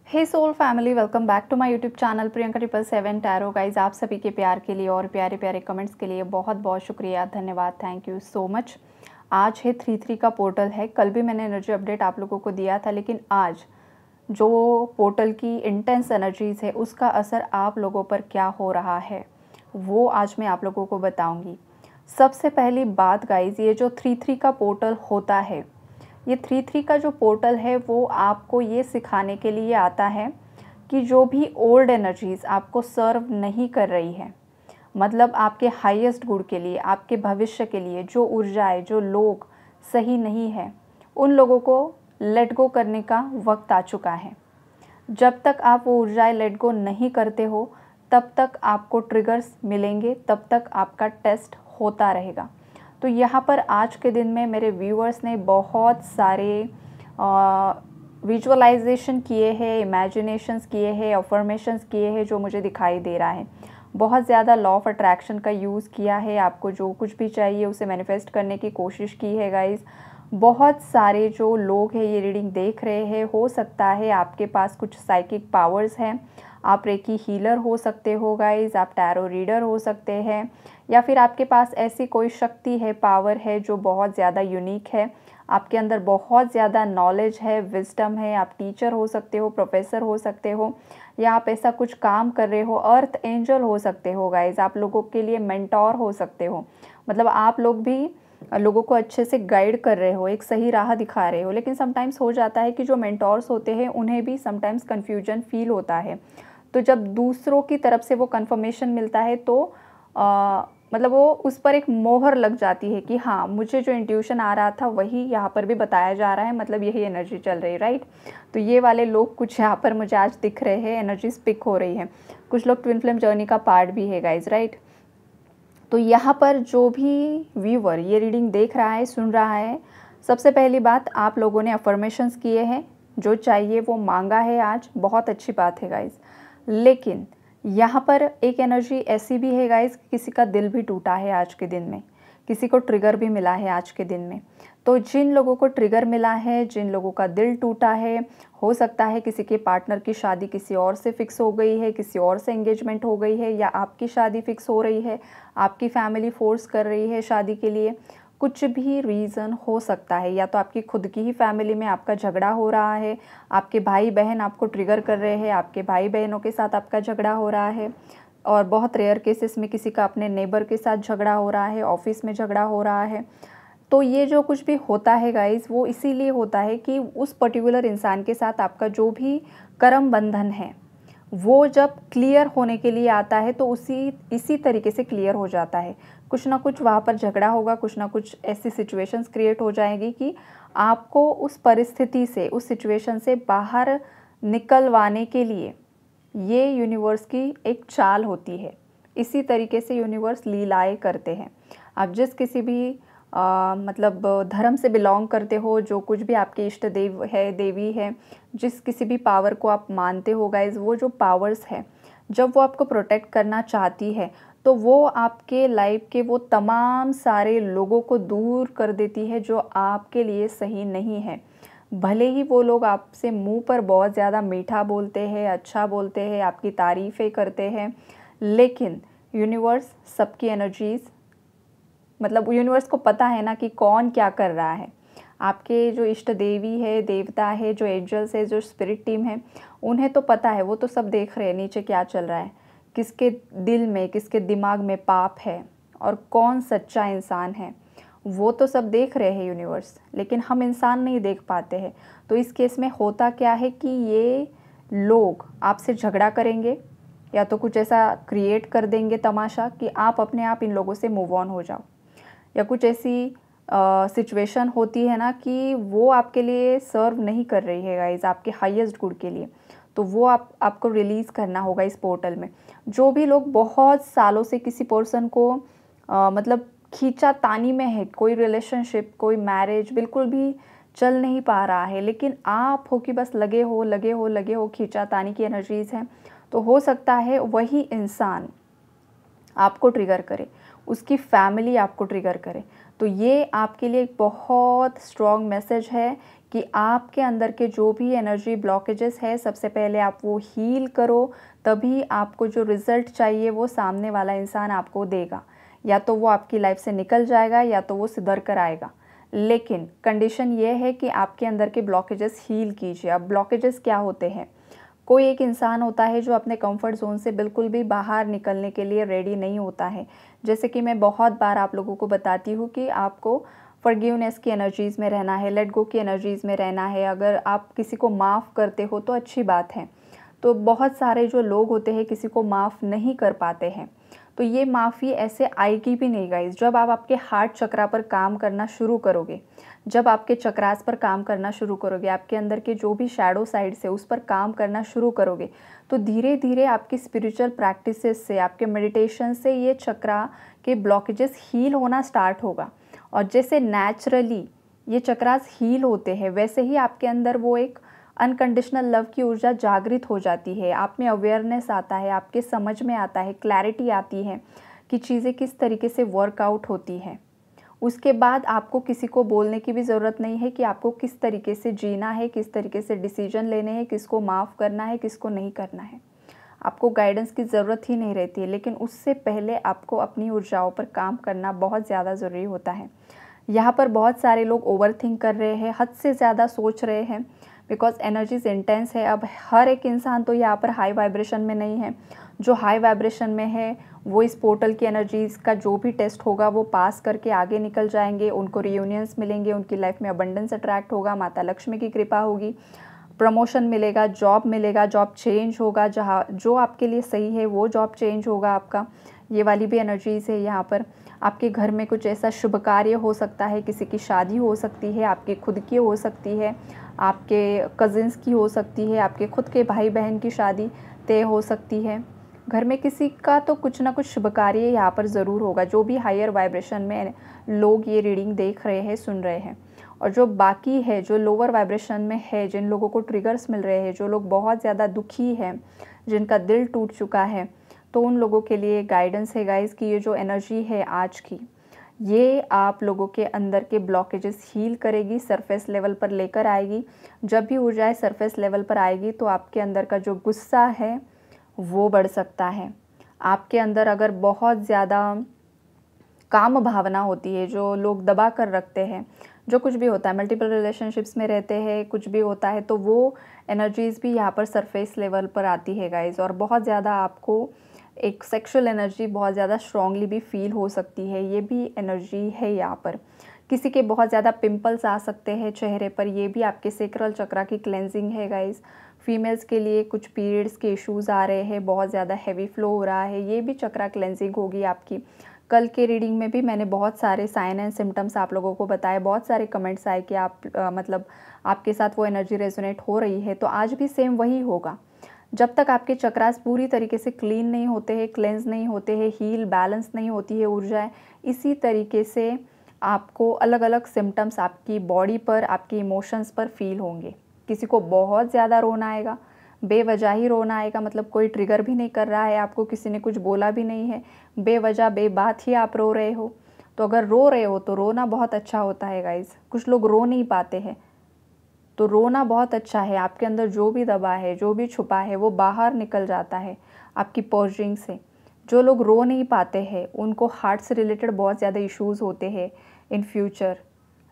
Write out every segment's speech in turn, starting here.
Hey soul family, welcome back to my YouTube channel Priyanka 777 tarot. Guys, आप सभी के प्यार के लिए और प्यारे प्यारे कमेंट्स के लिए बहुत बहुत शुक्रिया, धन्यवाद, थैंक यू सो मच। आज है 3/3 का पोर्टल है। कल भी मैंने एनर्जी अपडेट आप लोगों को दिया था, लेकिन आज जो पोर्टल की इंटेंस एनर्जीज़ है उसका असर आप लोगों पर क्या हो रहा है वो आज मैं आप लोगों को बताऊँगी। सबसे पहली बात गाइज, ये जो 3/3 का पोर्टल होता है, ये 3/3 का जो पोर्टल है वो आपको ये सिखाने के लिए आता है कि जो भी ओल्ड एनर्जीज़ आपको सर्व नहीं कर रही है, मतलब आपके हाईएस्ट गुड के लिए, आपके भविष्य के लिए जो ऊर्जाएं, जो लोग सही नहीं है, उन लोगों को लेट गो करने का वक्त आ चुका है। जब तक आप वो ऊर्जाएं लेट गो नहीं करते हो तब तक आपको ट्रिगर्स मिलेंगे, तब तक आपका टेस्ट होता रहेगा। तो यहाँ पर आज के दिन में मेरे व्यूअर्स ने बहुत सारे विजुअलाइजेशन किए हैं, इमेजिनेशंस किए हैं, अफर्मेशंस किए हैं, जो मुझे दिखाई दे रहा है। बहुत ज़्यादा लॉ ऑफ अट्रैक्शन का यूज़ किया है, आपको जो कुछ भी चाहिए उसे मैनिफेस्ट करने की कोशिश की है गाइज़। बहुत सारे जो लोग हैं ये रीडिंग देख रहे हैं, हो सकता है आपके पास कुछ साइकिक पावर्स हैं, आप रेकी हीलर हो सकते हो गाइज़, आप टैरो रीडर हो सकते हैं, या फिर आपके पास ऐसी कोई शक्ति है, पावर है जो बहुत ज़्यादा यूनिक है, आपके अंदर बहुत ज़्यादा नॉलेज है, विजडम है, आप टीचर हो सकते हो, प्रोफेसर हो सकते हो, या आप ऐसा कुछ काम कर रहे हो, अर्थ एंजल हो सकते हो गाइज़, आप लोगों के लिए मेंटोर हो सकते हो। मतलब आप लोग भी लोगों को अच्छे से गाइड कर रहे हो, एक सही राह दिखा रहे हो। लेकिन समटाइम्स हो जाता है कि जो मेंटोर्स होते हैं उन्हें भी समटाइम्स कन्फ्यूजन फील होता है। तो जब दूसरों की तरफ से वो कन्फर्मेशन मिलता है तो मतलब वो उस पर एक मोहर लग जाती है कि हाँ, मुझे जो इंट्यूशन आ रहा था वही यहाँ पर भी बताया जा रहा है, मतलब यही एनर्जी चल रही है, राइट। तो ये वाले लोग कुछ यहाँ पर मुझे आज दिख रहे हैं, एनर्जी पिक हो रही है। कुछ लोग ट्विन फ्लेम जर्नी का पार्ट भी है गाइज, राइट। तो यहाँ पर जो भी व्यूवर ये रीडिंग देख रहा है, सुन रहा है, सबसे पहली बात, आप लोगों ने अफर्मेशंस किए हैं, जो चाहिए वो मांगा है आज, बहुत अच्छी बात है गाइज। लेकिन यहाँ पर एक एनर्जी ऐसी भी है गाइज, किसी का दिल भी टूटा है आज के दिन में, किसी को ट्रिगर भी मिला है आज के दिन में। तो जिन लोगों को ट्रिगर मिला है, जिन लोगों का दिल टूटा है, हो सकता है किसी के पार्टनर की शादी किसी और से फिक्स हो गई है, किसी और से एंगेजमेंट हो गई है, या आपकी शादी फिक्स हो रही है, आपकी फैमिली फोर्स कर रही है शादी के लिए, कुछ भी रीज़न हो सकता है। या तो आपकी खुद की ही फैमिली में आपका झगड़ा हो रहा है, आपके भाई बहन आपको ट्रिगर कर रहे हैं, आपके भाई बहनों के साथ आपका झगड़ा हो रहा है, और बहुत रेयर केसेस में किसी का अपने नेबर के साथ झगड़ा हो रहा है, ऑफिस में झगड़ा हो रहा है। तो ये जो कुछ भी होता है गाइज़, वो इसीलिए होता है कि उस पर्टिकुलर इंसान के साथ आपका जो भी कर्म बंधन है वो जब क्लियर होने के लिए आता है तो इसी तरीके से क्लियर हो जाता है। कुछ ना कुछ वहाँ पर झगड़ा होगा, कुछ ना कुछ ऐसी सिचुएशंस क्रिएट हो जाएगी कि आपको उस परिस्थिति से, उस सिचुएशन से बाहर निकलवाने के लिए ये यूनिवर्स की एक चाल होती है। इसी तरीके से यूनिवर्स लीलाएं करते हैं। आप जिस किसी भी मतलब धर्म से बिलोंग करते हो, जो कुछ भी आपके इष्ट देव है, देवी है, जिस किसी भी पावर को आप मानते हो गाइज, वो जो पावर्स है जब वो आपको प्रोटेक्ट करना चाहती है तो वो आपके लाइफ के वो तमाम सारे लोगों को दूर कर देती है जो आपके लिए सही नहीं है। भले ही वो लोग आपसे मुंह पर बहुत ज़्यादा मीठा बोलते हैं, अच्छा बोलते हैं, आपकी तारीफ़ें करते हैं, लेकिन यूनिवर्स सबकी एनर्जीज़, मतलब यूनिवर्स को पता है ना कि कौन क्या कर रहा है। आपके जो इष्ट देवी है, देवता है, जो एंजल्स है, जो स्पिरिट टीम है, उन्हें तो पता है, वो तो सब देख रहे हैं नीचे क्या चल रहा है, किसके दिल में, किसके दिमाग में पाप है और कौन सच्चा इंसान है, वो तो सब देख रहे हैं यूनिवर्स। लेकिन हम इंसान नहीं देख पाते हैं। तो इस केस में होता क्या है कि ये लोग आपसे झगड़ा करेंगे, या तो कुछ ऐसा क्रिएट कर देंगे तमाशा कि आप अपने आप इन लोगों से मूव ऑन हो जाओ, या कुछ ऐसी सिचुएशन होती है ना कि वो आपके लिए सर्व नहीं कर रही है गाइज, आपके हाईएस्ट गुड के लिए, तो वो आपको रिलीज़ करना होगा इस पोर्टल में। जो भी लोग बहुत सालों से किसी पर्सन को मतलब खींचातानी में है, कोई रिलेशनशिप, कोई मैरिज बिल्कुल भी चल नहीं पा रहा है, लेकिन आप हो कि बस लगे हो लगे हो लगे हो, खींचातानी की एनर्जीज़ हैं, तो हो सकता है वही इंसान आपको ट्रिगर करे, उसकी फैमिली आपको ट्रिगर करे। तो ये आपके लिए एक बहुत स्ट्रॉन्ग मैसेज है कि आपके अंदर के जो भी एनर्जी ब्लॉकेजेस है सबसे पहले आप वो हील करो, तभी आपको जो रिज़ल्ट चाहिए वो सामने वाला इंसान आपको देगा। या तो वो आपकी लाइफ से निकल जाएगा या तो वो सुधर कर आएगा, लेकिन कंडीशन ये है कि आपके अंदर के ब्लॉकेजेस हील कीजिए। अब ब्लॉकेजेस क्या होते हैं? कोई एक इंसान होता है जो अपने कंफर्ट जोन से बिल्कुल भी बाहर निकलने के लिए रेडी नहीं होता है। जैसे कि मैं बहुत बार आप लोगों को बताती हूँ कि आपको फॉरगिवनेस की एनर्जीज़ में रहना है, लेट गो की एनर्जीज़ में रहना है। अगर आप किसी को माफ़ करते हो तो अच्छी बात है। तो बहुत सारे जो लोग होते हैं किसी को माफ़ नहीं कर पाते हैं, तो ये माफ़ी ऐसे आएगी भी नहीं गाइस। जब आप आपके हार्ट चक्रा पर काम करना शुरू करोगे, जब आपके चक्रास पर काम करना शुरू करोगे, आपके अंदर के जो भी शैडो साइड से उस पर काम करना शुरू करोगे, तो धीरे धीरे आपकी स्पिरिचुअल प्रैक्टिसेस से, आपके मेडिटेशन से ये चक्रा के ब्लॉकेजेस हील होना स्टार्ट होगा। और जैसे नेचुरली ये चक्रास हील होते हैं, वैसे ही आपके अंदर वो एक अनकंडीशनल लव की ऊर्जा जागृत हो जाती है। आप में अवेयरनेस आता है, आपके समझ में आता है, क्लैरिटी आती है कि चीज़ें किस तरीके से वर्कआउट होती हैं। उसके बाद आपको किसी को बोलने की भी ज़रूरत नहीं है कि आपको किस तरीके से जीना है, किस तरीके से डिसीजन लेने हैं, किसको माफ़ करना है, किसको नहीं करना है। आपको गाइडेंस की ज़रूरत ही नहीं रहती है, लेकिन उससे पहले आपको अपनी ऊर्जाओं पर काम करना बहुत ज़्यादा ज़रूरी होता है। यहाँ पर बहुत सारे लोग ओवरथिंक कर रहे हैं, हद से ज़्यादा सोच रहे हैं, बिकॉज एनर्जीज इंटेंस है। अब हर एक इंसान तो यहाँ पर हाई वाइब्रेशन में नहीं है। जो हाई वाइब्रेशन में है वो इस पोर्टल की एनर्जीज़ का जो भी टेस्ट होगा वो पास करके आगे निकल जाएंगे, उनको रियूनियंस मिलेंगे, उनकी लाइफ में अबंडेंस अट्रैक्ट होगा, माता लक्ष्मी की कृपा होगी, प्रमोशन मिलेगा, जॉब मिलेगा, जॉब चेंज होगा, जहाँ जो आपके लिए सही है वो जॉब चेंज होगा आपका। ये वाली भी एनर्जीज़ है यहाँ पर। आपके घर में कुछ ऐसा शुभ कार्य हो सकता है, किसी की शादी हो सकती है, आपकी खुद की हो सकती है, आपके कज़िन्स की हो सकती है, आपके खुद के भाई बहन की शादी तय हो सकती है। घर में किसी का तो कुछ ना कुछ शुभ कार्य यहाँ पर ज़रूर होगा। जो भी हायर वाइब्रेशन में लोग ये रीडिंग देख रहे हैं, सुन रहे हैं, और जो बाकी है, जो लोअर वाइब्रेशन में है, जिन लोगों को ट्रिगर्स मिल रहे हैं, जो लोग बहुत ज़्यादा दुखी हैं, जिनका दिल टूट चुका है, तो उन लोगों के लिए गाइडेंस है गाइस कि ये जो एनर्जी है आज की, ये आप लोगों के अंदर के ब्लॉकेजेस हील करेगी, सरफेस लेवल पर लेकर आएगी। जब भी ऊर्जाएं सरफेस लेवल पर आएगी तो आपके अंदर का जो गुस्सा है वो बढ़ सकता है। आपके अंदर अगर बहुत ज़्यादा काम भावना होती है, जो लोग दबा कर रखते हैं, जो कुछ भी होता है, मल्टीपल रिलेशनशिप्स में रहते हैं, कुछ भी होता है, तो वो एनर्जीज़ भी यहाँ पर सरफेस लेवल पर आती है गाइज। और बहुत ज़्यादा आपको एक सेक्सुअल एनर्जी बहुत ज़्यादा स्ट्रांगली भी फील हो सकती है, ये भी एनर्जी है यहाँ पर। किसी के बहुत ज़्यादा पिंपल्स आ सकते हैं चेहरे पर, ये भी आपके सेक्रल चक्रा की क्लेंजिंग है गाइज। फीमेल्स के लिए कुछ पीरियड्स के इश्यूज़ आ रहे हैं, बहुत ज़्यादा हैवी फ्लो हो रहा है, ये भी चक्रा क्लेंजिंग होगी आपकी। कल के रीडिंग में भी मैंने बहुत सारे साइन एंड सिम्टम्स आप लोगों को बताए, बहुत सारे कमेंट्स आए कि आप मतलब आपके साथ वो एनर्जी रेजोनेट हो रही है, तो आज भी सेम वही होगा। जब तक आपके चक्रास पूरी तरीके से क्लीन नहीं होते हैं, क्लेंस नहीं होते हैं, हील बैलेंस नहीं होती है ऊर्जाएं, इसी तरीके से आपको अलग अलग सिम्टम्स आपकी बॉडी पर, आपकी इमोशंस पर फील होंगे। किसी को बहुत ज़्यादा रोना आएगा, बेवजह ही रोना आएगा, मतलब कोई ट्रिगर भी नहीं कर रहा है आपको, किसी ने कुछ बोला भी नहीं है, बेवजह बेबात ही आप रो रहे हो। तो अगर रो रहे हो तो रोना बहुत अच्छा होता है गाइज। कुछ लोग रो नहीं पाते हैं, तो रोना बहुत अच्छा है। आपके अंदर जो भी दबा है, जो भी छुपा है, वो बाहर निकल जाता है आपकी पर्जिंग से। जो लोग रो नहीं पाते हैं उनको हार्ट से रिलेटेड बहुत ज़्यादा इश्यूज़ होते हैं इन फ्यूचर,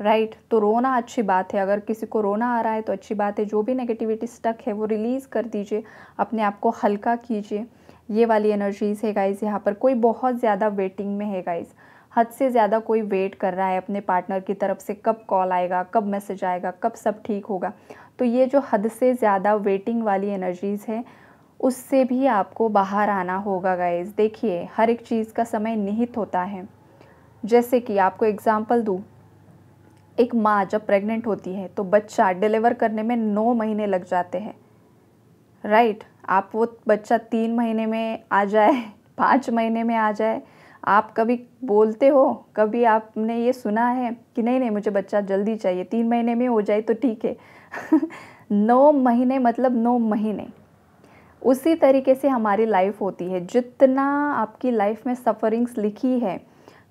राइट। तो रोना अच्छी बात है, अगर किसी को रोना आ रहा है तो अच्छी बात है। जो भी नेगेटिविटी स्टक है वो रिलीज़ कर दीजिए, अपने आप को हल्का कीजिए। ये वाली एनर्जीज़ है गाइज़। यहाँ पर कोई बहुत ज़्यादा वेटिंग में है गाइज़, हद से ज़्यादा कोई वेट कर रहा है अपने पार्टनर की तरफ से, कब कॉल आएगा, कब मैसेज आएगा, कब सब ठीक होगा। तो ये जो हद से ज़्यादा वेटिंग वाली एनर्जीज़ है, उससे भी आपको बाहर आना होगा गाइज़। देखिए, हर एक चीज़ का समय निहित होता है। जैसे कि आपको एग्ज़ाम्पल दूँ, एक माँ जब प्रेग्नेंट होती है तो बच्चा डिलीवर करने में 9 महीने लग जाते हैं, राइट। आप वो बच्चा 3 महीने में आ जाए, 5 महीने में आ जाए, आप कभी बोलते हो, कभी आपने ये सुना है कि नहीं नहीं मुझे बच्चा जल्दी चाहिए, 3 महीने में हो जाए तो ठीक है। 9 महीने मतलब 9 महीने। उसी तरीके से हमारी लाइफ होती है। जितना आपकी लाइफ में सफ़रिंग्स लिखी है,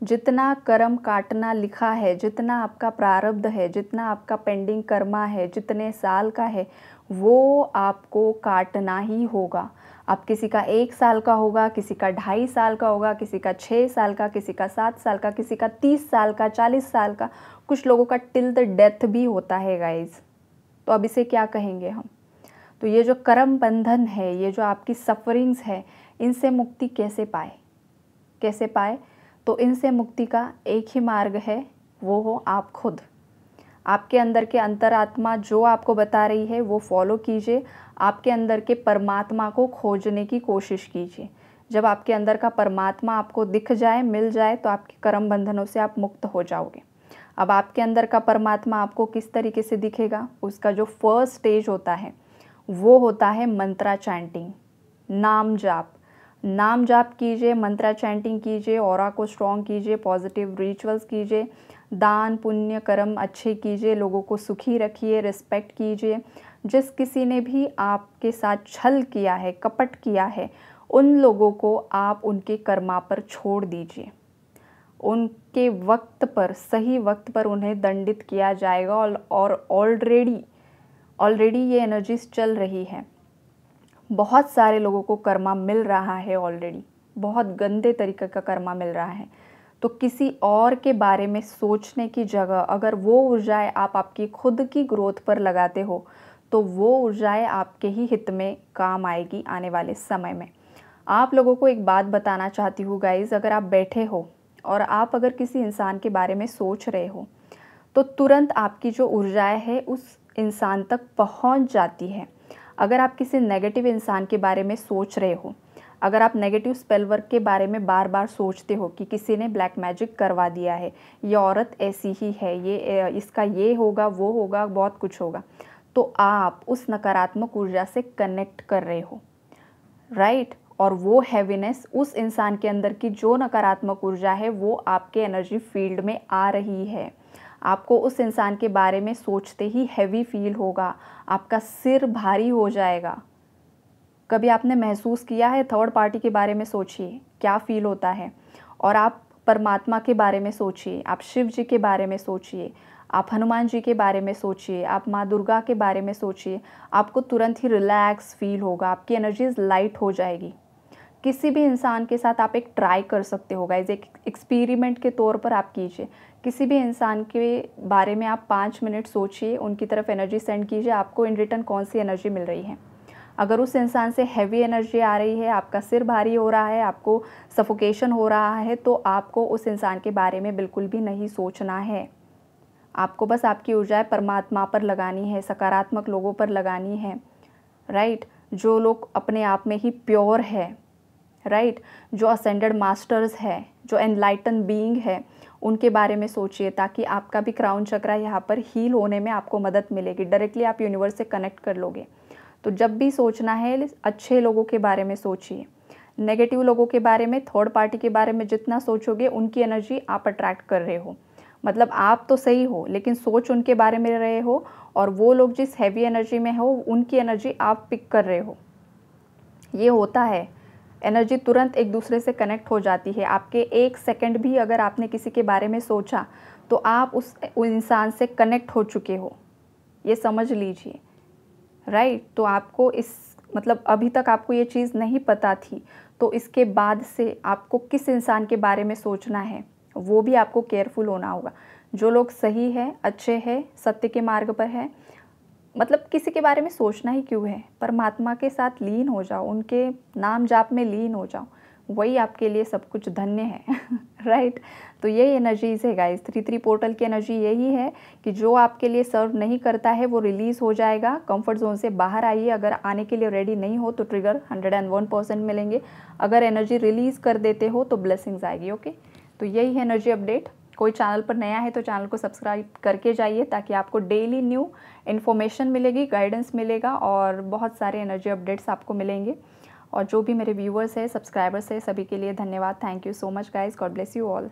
जितना कर्म काटना लिखा है, जितना आपका प्रारब्ध है, जितना आपका पेंडिंग कर्मा है, जितने साल का है, वो आपको काटना ही होगा। अब किसी का 1 साल का होगा, किसी का 2.5 साल का होगा, किसी का 6 साल का, किसी का 7 साल का, किसी का 30 साल का, 40 साल का, कुछ लोगों का टिल द डेथ भी होता है गाइज। तो अब इसे क्या कहेंगे हम? तो ये जो कर्म बंधन है, ये जो आपकी सफरिंग्स है, इनसे मुक्ति कैसे पाए? कैसे पाए? तो इनसे मुक्ति का एक ही मार्ग है, वो हो आप खुद। आपके अंदर के अंतरात्मा जो आपको बता रही है वो फॉलो कीजिए। आपके अंदर के परमात्मा को खोजने की कोशिश कीजिए। जब आपके अंदर का परमात्मा आपको दिख जाए, मिल जाए, तो आपके कर्म बंधनों से आप मुक्त हो जाओगे। अब आपके अंदर का परमात्मा आपको किस तरीके से दिखेगा? उसका जो फर्स्ट स्टेज होता है वो होता है मंत्रा चैंटिंग, नाम जाप। नाम जाप कीजिए, मंत्रा चैंटिंग कीजिए, ऑरा को स्ट्रॉन्ग कीजिए, पॉजिटिव रिचुअल्स कीजिए, दान पुण्य कर्म अच्छे कीजिए, लोगों को सुखी रखिए, रिस्पेक्ट कीजिए। जिस किसी ने भी आपके साथ छल किया है, कपट किया है, उन लोगों को आप उनके कर्मा पर छोड़ दीजिए। उनके वक्त पर, सही वक्त पर उन्हें दंडित किया जाएगा। और ऑलरेडी ये एनर्जीज चल रही है। बहुत सारे लोगों को कर्मा मिल रहा है ऑलरेडी, बहुत गंदे तरीके का कर्मा मिल रहा है। तो किसी और के बारे में सोचने की जगह अगर वो ऊर्जाएं आप आपकी खुद की ग्रोथ पर लगाते हो तो वो ऊर्जाएं आपके ही हित में काम आएगी आने वाले समय में। आप लोगों को एक बात बताना चाहती हूँ गाइज़, अगर आप बैठे हो और आप अगर किसी इंसान के बारे में सोच रहे हो तो तुरंत आपकी जो ऊर्जाएं है उस इंसान तक पहुँच जाती है। अगर आप किसी नेगेटिव इंसान के बारे में सोच रहे हो, अगर आप नेगेटिव स्पेल वर्क के बारे में बार बार सोचते हो कि किसी ने ब्लैक मैजिक करवा दिया है, ये औरत ऐसी ही है, ये इसका ये होगा, वो होगा, बहुत कुछ होगा, तो आप उस नकारात्मक ऊर्जा से कनेक्ट कर रहे हो, राइट? और वो हैवीनेस, उस इंसान के अंदर की जो नकारात्मक ऊर्जा है वो आपके एनर्जी फील्ड में आ रही है। आपको उस इंसान के बारे में सोचते ही हैवी फील होगा, आपका सिर भारी हो जाएगा। कभी आपने महसूस किया है? थर्ड पार्टी के बारे में सोचिए क्या फील होता है। और आप परमात्मा के बारे में सोचिए, आप शिव जी के बारे में सोचिए, आप हनुमान जी के बारे में सोचिए, आप माँ दुर्गा के बारे में सोचिए, आपको तुरंत ही रिलैक्स फील होगा, आपकी एनर्जीज लाइट हो जाएगी। किसी भी इंसान के साथ आप एक ट्राई कर सकते हो गाइस, एक एक्सपेरिमेंट के तौर पर आप कीजिए। किसी भी इंसान के बारे में आप 5 मिनट सोचिए, उनकी तरफ एनर्जी सेंड कीजिए, आपको इन रिटर्न कौन सी एनर्जी मिल रही है। अगर उस इंसान से हैवी एनर्जी आ रही है, आपका सिर भारी हो रहा है, आपको सफोकेशन हो रहा है, तो आपको उस इंसान के बारे में बिल्कुल भी नहीं सोचना है। आपको बस आपकी ऊर्जाएं परमात्मा पर लगानी है, सकारात्मक लोगों पर लगानी है, राइट? जो लोग अपने आप में ही प्योर है, राइट? जो असेंडेड मास्टर्स है, जो एनलाइटन बीइंग है, उनके बारे में सोचिए ताकि आपका भी क्राउन चक्रा यहाँ पर हील होने में आपको मदद मिलेगी। डायरेक्टली आप यूनिवर्स से कनेक्ट कर लोगे। तो जब भी सोचना है, अच्छे लोगों के बारे में सोचिए। नेगेटिव लोगों के बारे में, थर्ड पार्टी के बारे में जितना सोचोगे उनकी एनर्जी आप अट्रैक्ट कर रहे हो। मतलब आप तो सही हो लेकिन सोच उनके बारे में रहे हो, और वो लोग जिस हैवी एनर्जी में हो उनकी एनर्जी आप पिक कर रहे हो। ये होता है, एनर्जी तुरंत एक दूसरे से कनेक्ट हो जाती है। आपके 1 सेकंड भी अगर आपने किसी के बारे में सोचा तो आप उस इंसान से कनेक्ट हो चुके हो, ये समझ लीजिए, राइट? तो आपको मतलब अभी तक आपको ये चीज़ नहीं पता थी, तो इसके बाद से आपको किस इंसान के बारे में सोचना है वो भी आपको केयरफुल होना होगा। जो लोग सही है, अच्छे हैं, सत्य के मार्ग पर है, मतलब किसी के बारे में सोचना ही क्यों है? परमात्मा के साथ लीन हो जाओ, उनके नाम जाप में लीन हो जाओ, वही आपके लिए सब कुछ धन्य है। राइट? तो यही एनर्जीज़ है गाइस। 3-3 पोर्टल की एनर्जी यही है कि जो आपके लिए सर्व नहीं करता है वो रिलीज़ हो जाएगा। कंफर्ट जोन से बाहर आइए। अगर आने के लिए रेडी नहीं हो तो ट्रिगर 101% मिलेंगे। अगर एनर्जी रिलीज़ कर देते हो तो ब्लेसिंग्स आएगी। ओके, तो यही है एनर्जी अपडेट। कोई चैनल पर नया है तो चैनल को सब्सक्राइब करके जाइए ताकि आपको डेली न्यू इन्फॉर्मेशन मिलेगी, गाइडेंस मिलेगा और बहुत सारे एनर्जी अपडेट्स आपको मिलेंगे। और जो भी मेरे व्यूअर्स हैं, सब्सक्राइबर्स हैं, सभी के लिए धन्यवाद। Thank you so much guys. God bless you all.